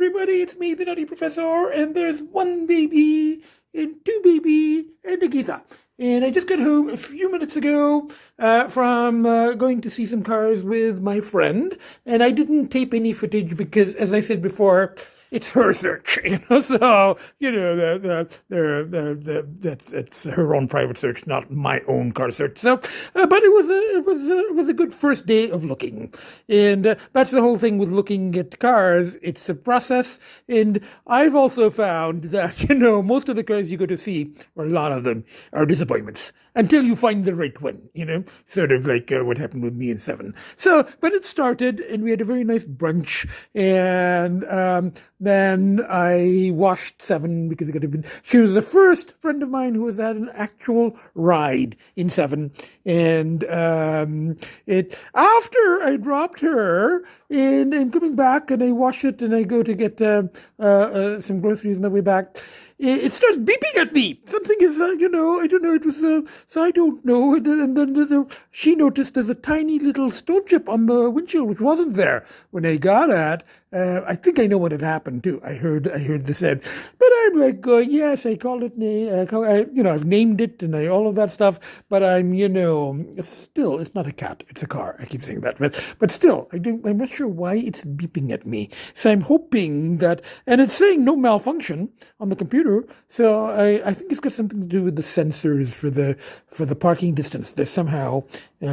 everybody, it's me, the Nutty Professor, and there's one baby, and two baby, and Agita. And I just got home a few minutes ago from going to see some cars with my friend, and I didn't tape any footage because, as I said before, it's her search, So that's her own private search, not my own car search. So, but it was a good first day of looking, and that's the whole thing with looking at cars. It's a process, and I've also found that most of the cars you go to see, or a lot of them, are disappointments until you find the right one. Sort of like what happened with me in 7. So, but it started, and we had a very nice brunch, and then I washed 7 because it could have been. She was the first friend of mine who has had an actual ride in 7, and after I dropped her, and I'm coming back, and I wash it, and I go to get some groceries on the way back. It starts beeping at me. Something is, I don't know. It was, so I don't know. And then she noticed there's a tiny little stone chip on the windshield, which wasn't there when I got at. I think I know what had happened too. I heard the said, but I'm like going, yes, I called it, I've named it and all of that stuff. But I'm, still, it's not a cat, it's a car. I keep saying that, but still, I'm not sure why it's beeping at me. So I'm hoping that, and it's saying no malfunction on the computer. So I think it's got something to do with the sensors for the parking distance. They're somehow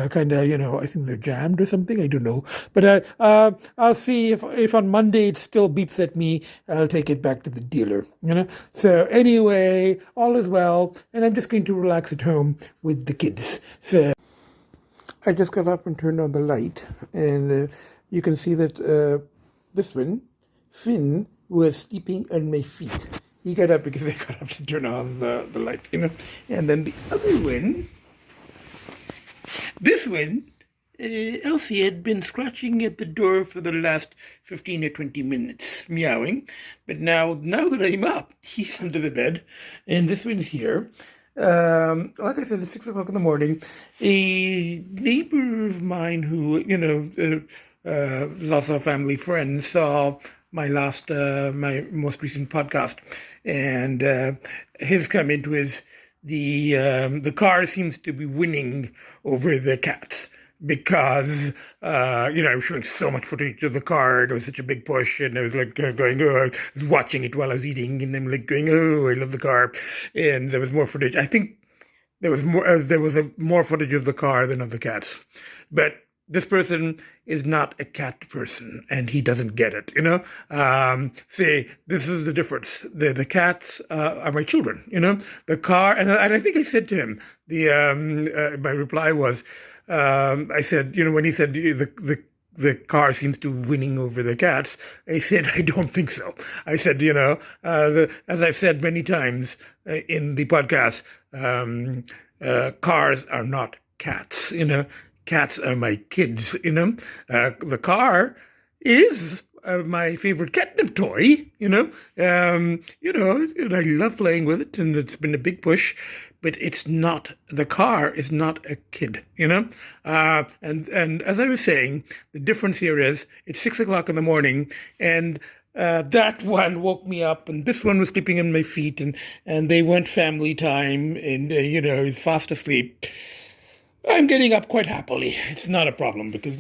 kind of, I think they're jammed or something. I don't know, but I'll see if on Monday it still beeps at me. I'll take it back to the dealer. So anyway, all is well, and I'm just going to relax at home with the kids. So I just got up and turned on the light, and you can see that this one, Finn, was sleeping on my feet. He got up because I got up to turn on the light, And then the other one, this one, Lcee had been scratching at the door for the last 15 or 20 minutes, meowing. But now that I'm up, he's under the bed, and this one's here. Like I said, it's 6 o'clock in the morning. A neighbor of mine who, is also a family friend, saw my most recent podcast, and his comment was the car seems to be winning over the cats. Because, I was showing so much footage of the car. There was such a big push, and I was like going, I was watching it while I was eating, and I'm like going, oh, I love the car. And there was more footage. I think there was more footage of the car than of the cats. But this person is not a cat person, and he doesn't get it, See, this is the difference. The cats are my children, The car, and I think I said to him, my reply was, I said, when he said the car seems to be winning over the cats, I said, I don't think so. I said, as I've said many times in the podcast, cars are not cats, Cats are my kids, The car is my favorite catnip toy, and I love playing with it, and it's been a big push, but the car is not a kid, and as I was saying, the difference here is it's 6 o'clock in the morning, and that one woke me up, and this one was sleeping on my feet, and they went family time, and, he's fast asleep. I'm getting up quite happily. It's not a problem because,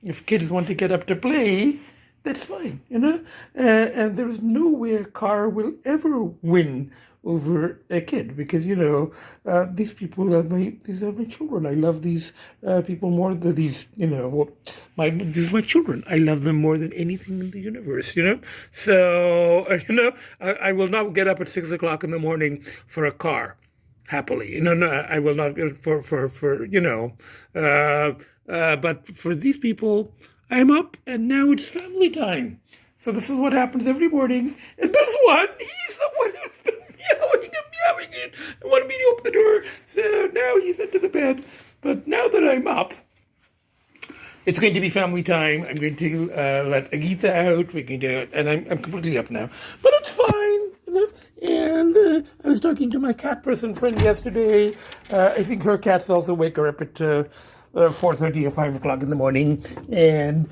if kids want to get up to play, that's fine, and there's no way a car will ever win over a kid because, these people are these are my children. I love these people more than these, these are my children. I love them more than anything in the universe, So, I will not get up at 6 o'clock in the morning for a car. Happily, no, I will not but for these people, I'm up and now it's family time. So this is what happens every morning. And this one, he's the one who's been meowing and wanted me to open the door. So now he's into the bed. But now that I'm up, it's going to be family time. I'm going to let Agita out. And I'm completely up now. But it's fine. And I was talking to my cat person friend yesterday. I think her cats also wake her up at 4:30 or 5 o'clock in the morning, and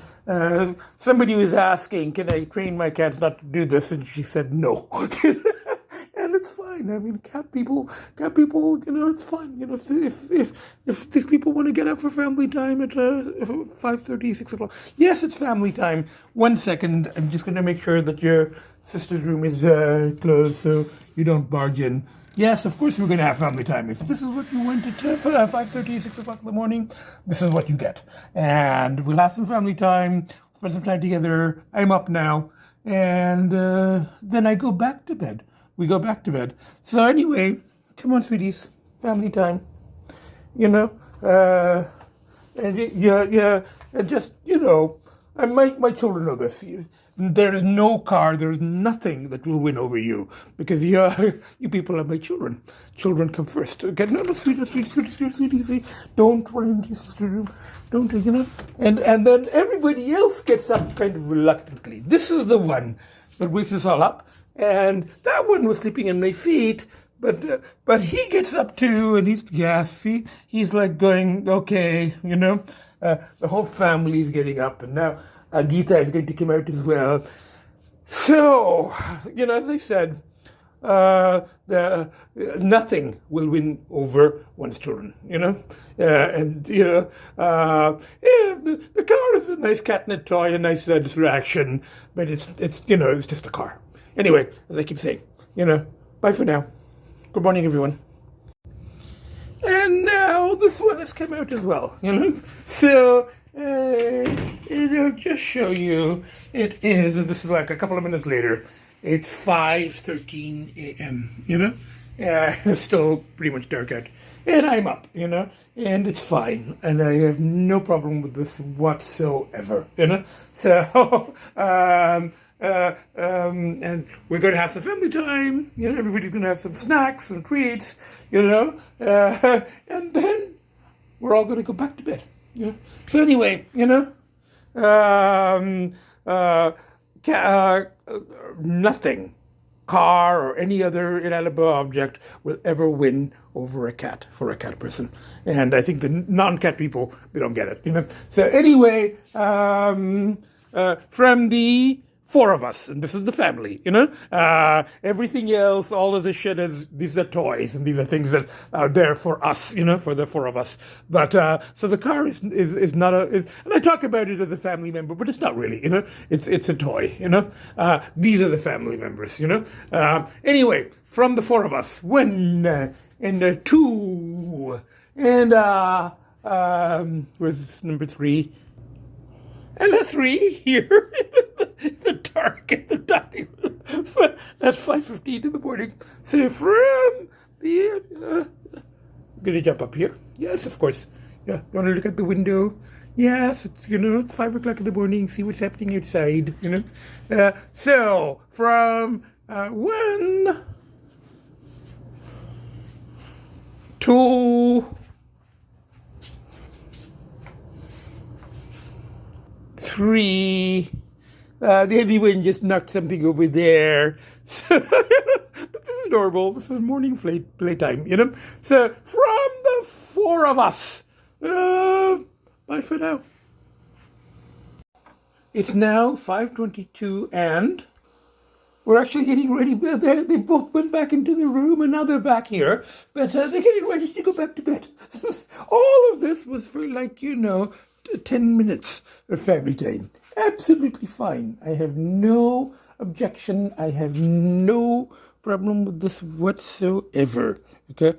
somebody was asking, "Can I train my cats not to do this?" And she said no. And it's fine. I mean, cat people, it's fine. If these people want to get up for family time at 5:30, 6 o'clock, yes, it's family time. 1 second, I'm just going to make sure that your sister's room is closed so you don't barge in. Yes, of course we're going to have family time. If this is what you want at 5:30, 6 o'clock in the morning, this is what you get. And we'll have some family time, spend some time together. I'm up now. And then I go back to bed. We go back to bed. So anyway, come on, sweeties, family time. And and just, and my children know this. There is no car, there is nothing that will win over you, because you people are my children. Children come first. Okay, no, sweetie, don't run into your sister's room. Don't, And then everybody else gets up kind of reluctantly. This is the one that wakes us all up. And that one was sleeping on my feet, but he gets up too, and he's like going, okay, the whole family is getting up, and now Agita is going to come out as well. So, as I said, nothing will win over one's children, the car is a nice catnip toy, a nice distraction, but it's just a car. Anyway, as I keep saying, bye for now. Good morning, everyone. And now this one has come out as well, So, it'll just show you, it is, and this is like a couple of minutes later, it's 5:13 a.m., it's still pretty much dark out. And I'm up, and it's fine. And I have no problem with this whatsoever, So, and we're going to have some family time, everybody's going to have some snacks and treats, and then we're all going to go back to bed, So anyway, nothing, car or any other inanimate object will ever win over a cat for a cat person. And I think the non-cat people, they don't get it, So anyway, from the four of us, and this is the family, everything else, all of this shit these are toys, and these are things that are there for us, for the four of us. But so the car is not and I talk about it as a family member, but it's not really, it's a toy, these are the family members, anyway, from the four of us, one and two, and where's number three? And a 3 here in the dark at the dining room. That's 5:15 in the morning. So from the... I'm going to jump up here. Yes, of course. Yeah, want to look at the window? Yes, it's, it's 5 o'clock in the morning. See what's happening outside, So from 1, 2... 3, the heavy wind just knocked something over there. But this is normal. This is morning playtime, So from the four of us, bye for now. It's now 5:22, and we're actually getting ready. They both went back into the room, and now they're back here. But they're getting ready to go back to bed. All of this was for 10 minutes of family time. Absolutely fine. I have no objection. I have no problem with this whatsoever. Okay.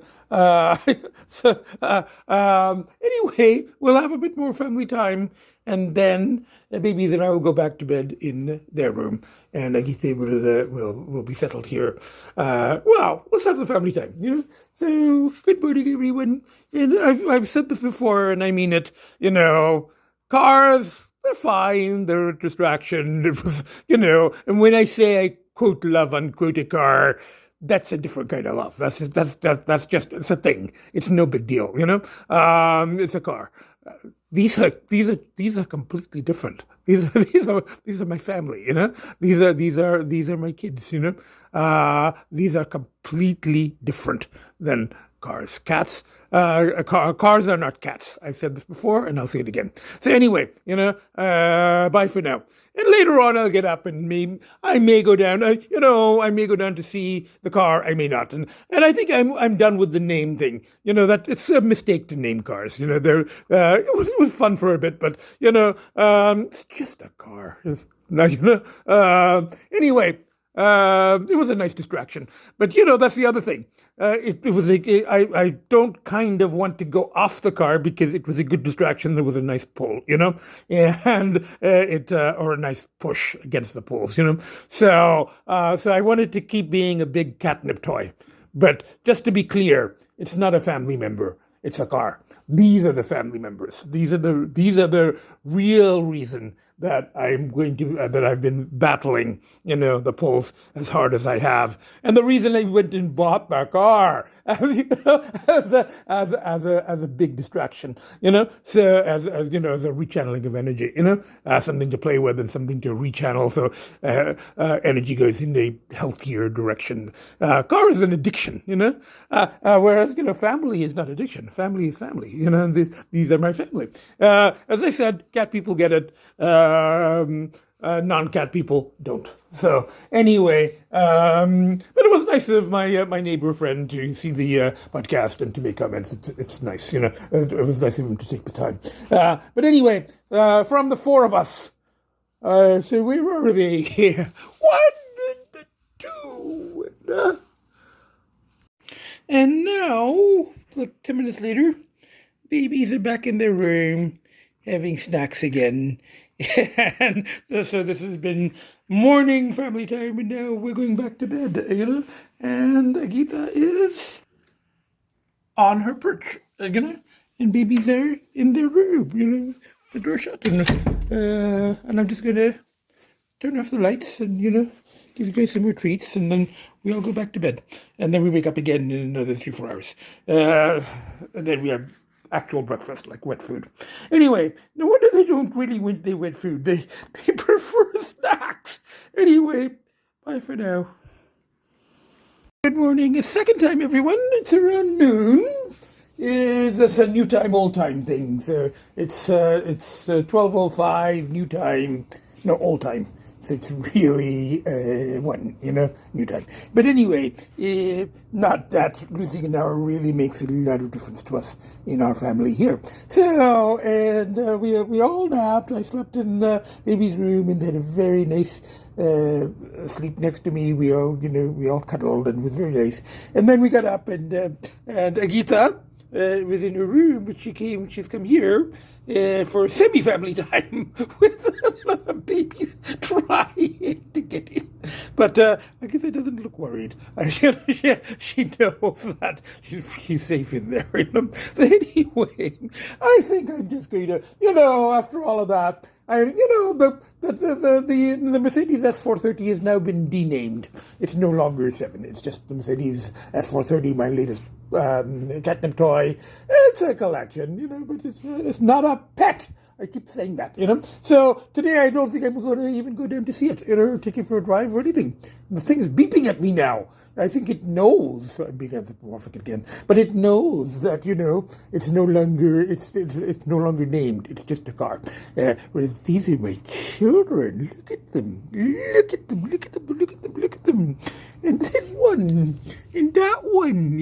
Anyway, we'll have a bit more family time, and then the babies and I will go back to bed in their room, and Agita will be settled here. Let's have some family time. So, good morning, everyone. And I've said this before, and I mean it. Cars, they're fine. They're a distraction. It was, And when I say I quote love unquote a car, that's a different kind of love. That's just it's a thing. It's no big deal, It's a car. These are completely different. These are my family, These are my kids, These are completely different than cars. Cars are not cats. I've said this before, and I'll say it again. So anyway, bye for now. And later on, I'll get up and I may go down. I may go down to see the car. I may not. And I think I'm done with the name thing. That it's a mistake to name cars. It was fun for a bit, but it's just a car. Now anyway. It was a nice distraction, but that's the other thing. I don't kind of want to go off the car because it was a good distraction. There was a nice pull, and or a nice push against the poles, So I wanted to keep being a big catnip toy. But just to be clear, it's not a family member. It's a car. These are the family members. These are the real reason that I've been battling, the polls as hard as I have, and the reason I went and bought the car, as a big distraction, so as a rechanneling of energy, something to play with and something to rechannel, so energy goes in a healthier direction. Car is an addiction, whereas family is not addiction. Family is family, and these are my family. As I said, cat people get it. Non-cat people don't. So anyway, but it was nice of my neighbor friend to see the podcast and to make comments. It's nice, It was nice of him to take the time. But anyway, from the four of us, so we were to be here. 1 and 2. And now, like 10 minutes later, babies are back in their room having snacks again. And so this has been morning family time, and now we're going back to bed, and Agita is on her perch, and babies are in their room, the door shut, and I'm just gonna turn off the lights and, give you guys some more treats, and then we all go back to bed, and then we wake up again in another 3-4 hours, and then we have actual breakfast, like wet food. Anyway, no wonder they don't really want their wet food. They prefer snacks. Anyway, bye for now. Good morning. A second time, everyone. It's around noon. It's a new time, old time thing. So it's 12:05 new time. No, old time. So it's really new time. But anyway, not that losing an hour really makes a lot of difference to us in our family here. So, and we all napped. I slept in baby's room and had a very nice sleep next to me. We all cuddled and it was very nice. And then we got up and Agita was in her room, but she's come here for semi-family time with the babies trying to get in. But I guess it doesn't look worried. She knows that she's safe in there. So anyway, I think I'm just going to, after all of that, the Mercedes S430 has now been denamed. It's no longer 7. It's just the Mercedes S430, my latest catnip toy. It's a collection, but it's not a pet. I keep saying that, So today I don't think I'm going to even go down to see it, take it for a drive or anything. The thing is beeping at me now. I think it knows, I'm being anthropomorphic again, but it knows that, it's no longer named. It's just a car. Whereas these are my children. Look at them. Look at them. Look at them. Look at them. Look at them. And this one. And that one,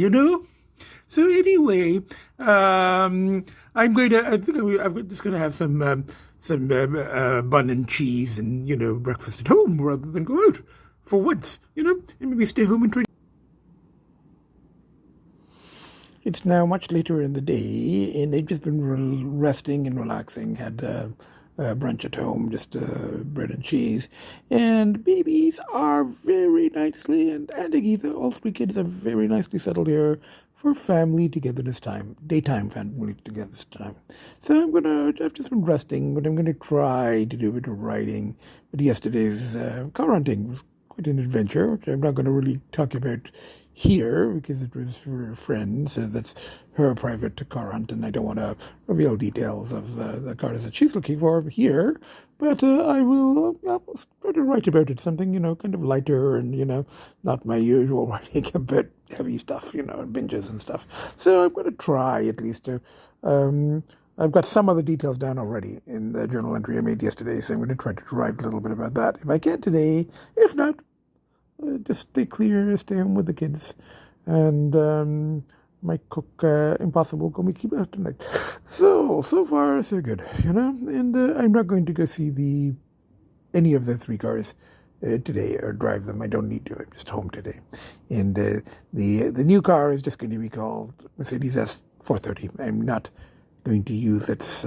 So anyway, I'm just going to have some bun and cheese and, breakfast at home rather than go out for once, and maybe stay home and drink. It's now much later in the day, and they've just been resting and relaxing, had brunch at home, just bread and cheese. And babies are very nicely, and Agita, all 3 kids are very nicely settled here for family togetherness time, daytime family togetherness time. So I've just been resting, but I'm going to try to do a bit of writing. But yesterday's car hunting was quite an adventure, which I'm not going to really talk about here because it was her friend, so that's her private car hunt, and I don't want to reveal details of the cars that she's looking for here. But I will try to write about it, something, kind of lighter and, not my usual writing about heavy stuff, binges and stuff. So I'm going to try at least to... I've got some of the details down already in the journal entry I made yesterday, so I'm going to try to write a little bit about that if I can today. If not, just stay clear, stay home with the kids, and might cook Impossible Komiki tonight. So far, so good, and I'm not going to go see any of the 3 cars today or drive them. I don't need to. I'm just home today. And the new car is just going to be called Mercedes S430. I'm not going to use its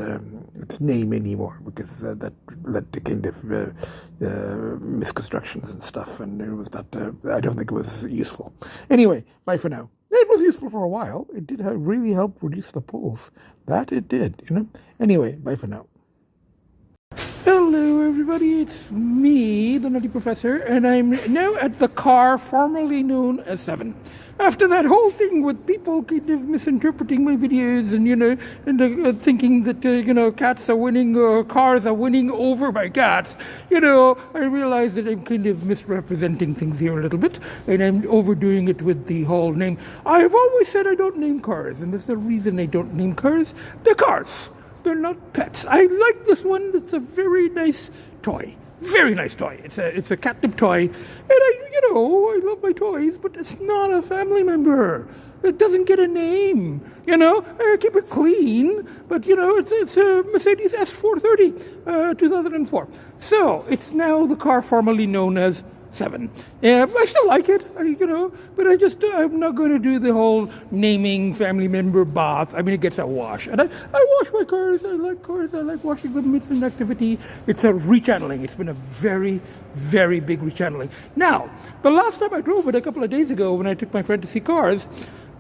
name anymore because that led to kind of misconstructions and stuff, and it was not. I don't think it was useful. Anyway, bye for now. It was useful for a while. It did really help reduce the pulse. That it did, Anyway, bye for now. Hello, everybody. It's me, the Nutty Professor, and I'm now at the car formerly known as 7. After that whole thing with people kind of misinterpreting my videos and, thinking that, cats are winning or cars are winning over my cats, I realized that I'm kind of misrepresenting things here a little bit, and I'm overdoing it with the whole name. I've always said I don't name cars, and there's a reason I don't name cars. They're cars. They're not pets. I like this one. It's a very nice toy. Very nice toy. It's a catnip toy, and I love my toys, but it's not a family member. It doesn't get a name. I keep it clean, but it's a Mercedes S430, 2004. So it's now the car formerly known as 7. Yeah, I still like it, but I'm not going to do the whole naming family member bath. I mean, it gets a wash. And I wash my cars. I like cars. I like washing them. It's an activity. It's a rechanneling. It's been a very, very big rechanneling. Now, the last time I drove it a couple of days ago when I took my friend to see cars,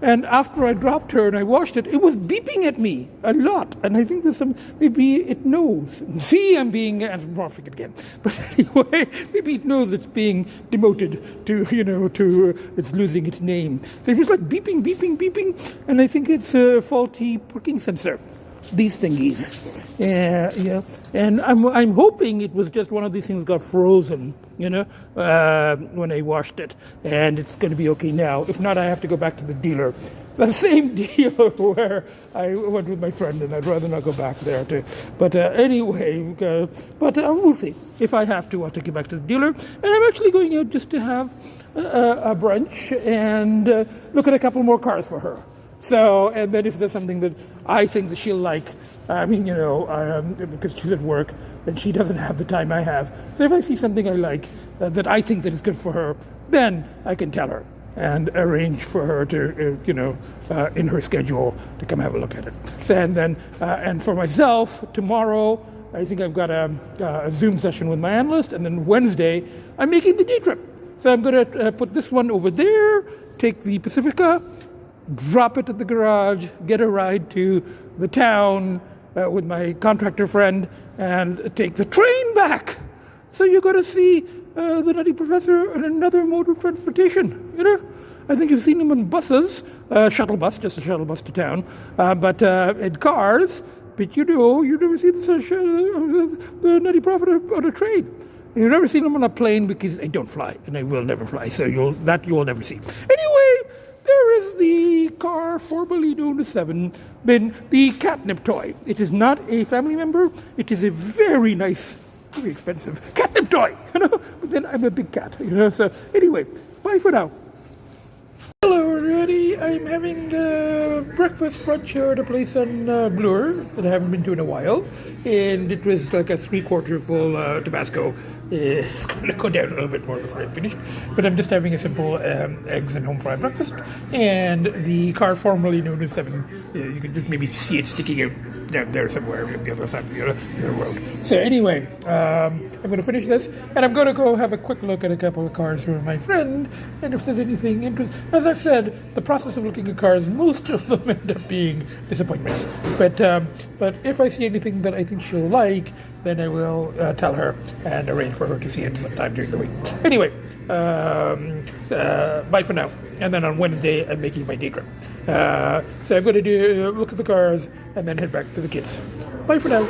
and after I dropped her and I washed it, it was beeping at me a lot. And I think maybe it knows. See, I'm being anthropomorphic again. But anyway, maybe it knows it's being demoted to it's losing its name. So it was like beeping, beeping, beeping. And I think it's a faulty parking sensor. These thingies. Yeah. And I'm hoping it was just one of these things got frozen, when I washed it. And it's going to be okay now. If not, I have to go back to the dealer. The same dealer where I went with my friend, and I'd rather not go back there too. But anyway, we'll see. If I have to, I'll take it back to the dealer. And I'm actually going out just to have a brunch and look at a couple more cars for her. So, and then if there's something that I think that she'll like, because she's at work and she doesn't have the time I have. So if I see something I like that I think that is good for her, then I can tell her and arrange for her to, in her schedule to come have a look at it. So, and then, and for myself, tomorrow, I think I've got a Zoom session with my analyst, and then Wednesday, I'm making the day trip. So I'm going to put this one over there, take the Pacifica, drop it at the garage, get a ride to the town with my contractor friend, and take the train back. So you're going to see the Nutty Professor in another mode of transportation. I think you've seen him on buses, shuttle bus, just a shuttle bus to town, but in cars. But you've never seen the Nutty Prophet on a train. And you've never seen him on a plane because they don't fly, and they will never fly. So you will never see. Anyway, there is the car formerly known as 7, then the catnip toy. It is not a family member. It is a very nice, very expensive catnip toy, But then I'm a big cat, So anyway, bye for now. Hello, everybody. I'm having breakfast brunch here at a place on Bloor that I haven't been to in a while, and it was like a 3/4 full Tabasco. It's going to go down a little bit more before I finish, but I'm just having a simple eggs and home fried breakfast, and the car formerly known as 7. You can just maybe see it sticking out down there somewhere on the other side of the road. So anyway, I'm going to finish this, and I'm going to go have a quick look at a couple of cars for my friend, and if there's anything interesting. As I've said, the process of looking at cars, most of them end up being disappointments. But if I see anything that I think she'll like, then I will tell her and arrange for her to see it sometime during the week. Anyway, bye for now. And then on Wednesday, I'm making my day trip. So I'm going to look at the cars and then head back to the kids. Bye for now.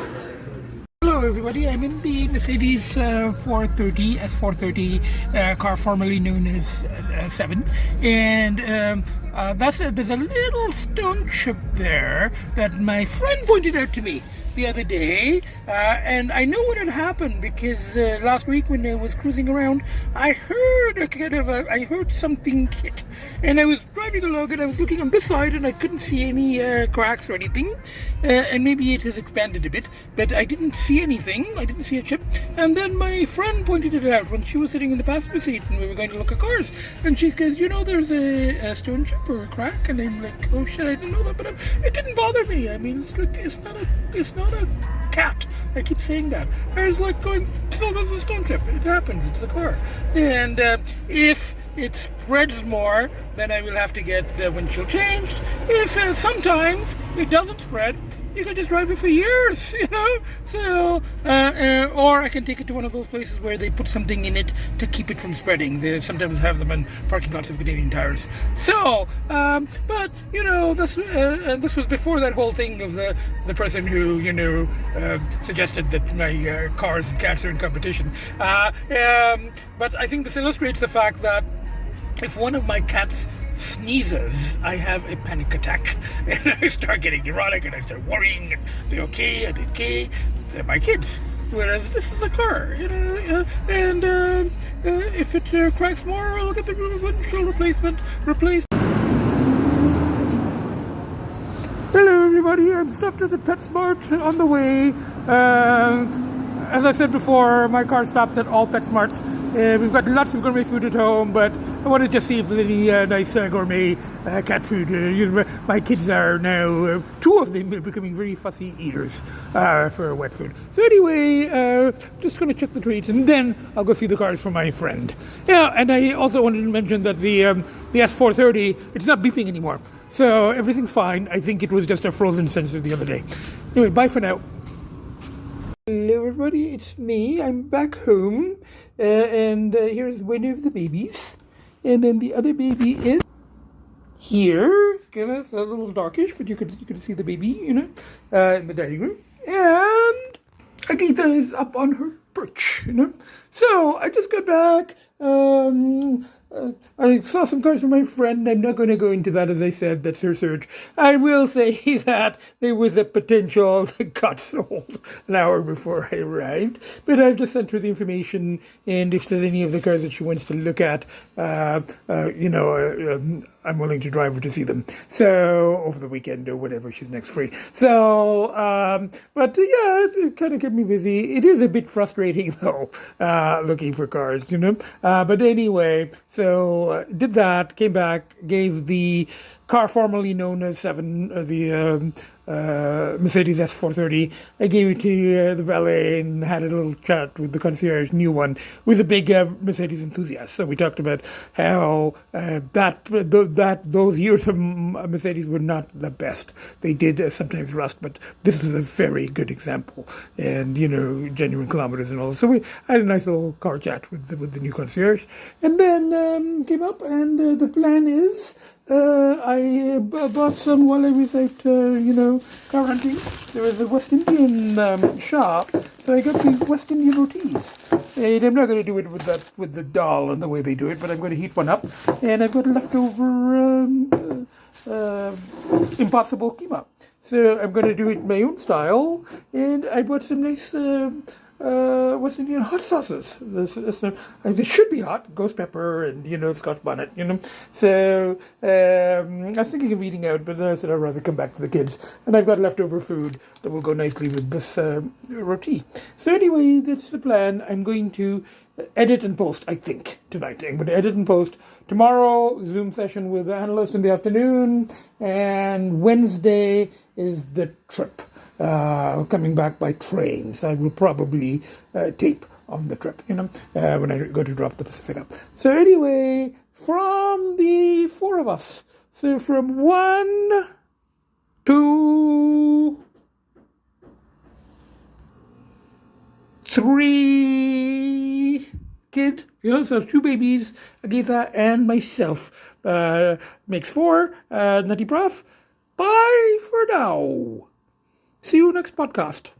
Hello everybody, I'm in the Mercedes 430, S430 car formerly known as 7, and there's a little stone chip there that my friend pointed out to me the other day, and I know what had happened because last week when I was cruising around, I heard something hit, and I was driving along and I was looking on this side and I couldn't see any cracks or anything, and maybe it has expanded a bit, but I didn't see anything. I didn't see a chip, and then my friend pointed it out when she was sitting in the passenger seat and we were going to look at cars, and she goes, you know, there's a stone chip or a crack, and I'm like, oh shit, I didn't know that, but it didn't bother me. I mean, it's not a cat. I keep saying that. I was like going, so there's a stone chip. It happens. It's a car. And if it spreads more, then I will have to get the windshield changed. If sometimes it doesn't spread, you can just drive it for years, you know. So, or I can take it to one of those places where they put something in it to keep it from spreading. They sometimes have them in parking lots of Canadian Tires. So, but you know, this was before that whole thing of the person who, you know, suggested that my cars and cats are in competition. But I think this illustrates the fact that if one of my cats sneezes, I have a panic attack, and I start getting neurotic, and I start worrying, and they're okay, and they're my kids. Whereas this is a car, you know, and if it cracks more, I'll get the windshield replaced. Hello everybody, I'm stopped at the PetSmart on the way. As I said before, my car stops at all PetSmarts. We've got lots of gourmet food at home, but I wanted to see if there's any nice gourmet cat food. You know, my kids are now, two of them are becoming very fussy eaters for wet food. So anyway, just going to check the treats, and then I'll go see the cars for my friend. Yeah, and I also wanted to mention that the S430, it's not beeping anymore. So everything's fine. I think it was just a frozen sensor the other day. Anyway, bye for now. Hello everybody, it's me. I'm back home, and here's one of the babies, and then the other baby is here. It's a little darkish, but you could see the baby, you know, in the dining room, and Agita is up on her perch, you know. So I just got back. I saw some cars from my friend. I'm not going to go into that, as I said. That's her search. I will say that there was a potential that got sold an hour before I arrived. But I've just sent her the information, and if there's any of the cars that she wants to look at, you know, I'm willing to drive her to see them. So, over the weekend or whatever, she's next free. So, but yeah, it kind of kept me busy. It is a bit frustrating, though, looking for cars, you know. But anyway, so did that, came back, gave the car formerly known as 7, the Mercedes S430. I gave it to the valet and had a little chat with the concierge, new one, who's a big Mercedes enthusiast. So we talked about how those years of Mercedes were not the best. They did sometimes rust, but this was a very good example, and you know, genuine kilometers and all. So we had a nice little car chat with the new concierge, and then came up, and the plan is. I bought some while I was out, you know, car hunting. There was a West Indian shop, so I got the West Indian rotis. And I'm not going to do it with the dal and the way they do it, but I'm going to heat one up. And I've got a leftover impossible keema. So I'm going to do it my own style, and I bought some nice West Indian hot sauces. They should be hot, ghost pepper and, you know, Scotch bonnet, you know. So I was thinking of eating out, but then I said I'd rather come back to the kids. And I've got leftover food that will go nicely with this roti. So anyway, that's the plan. I'm going to edit and post, I think, tonight. I'm going to edit and post tomorrow, Zoom session with the analyst in the afternoon, and Wednesday is the trip. Coming back by train, so I will probably tape on the trip, you know, when I go to drop the Pacific up. So anyway, from the 4 of us, so from 1, 2, 3 kid, so 2 babies, Agita and myself. Makes 4, Nutty Prof. Bye for now. See you next podcast.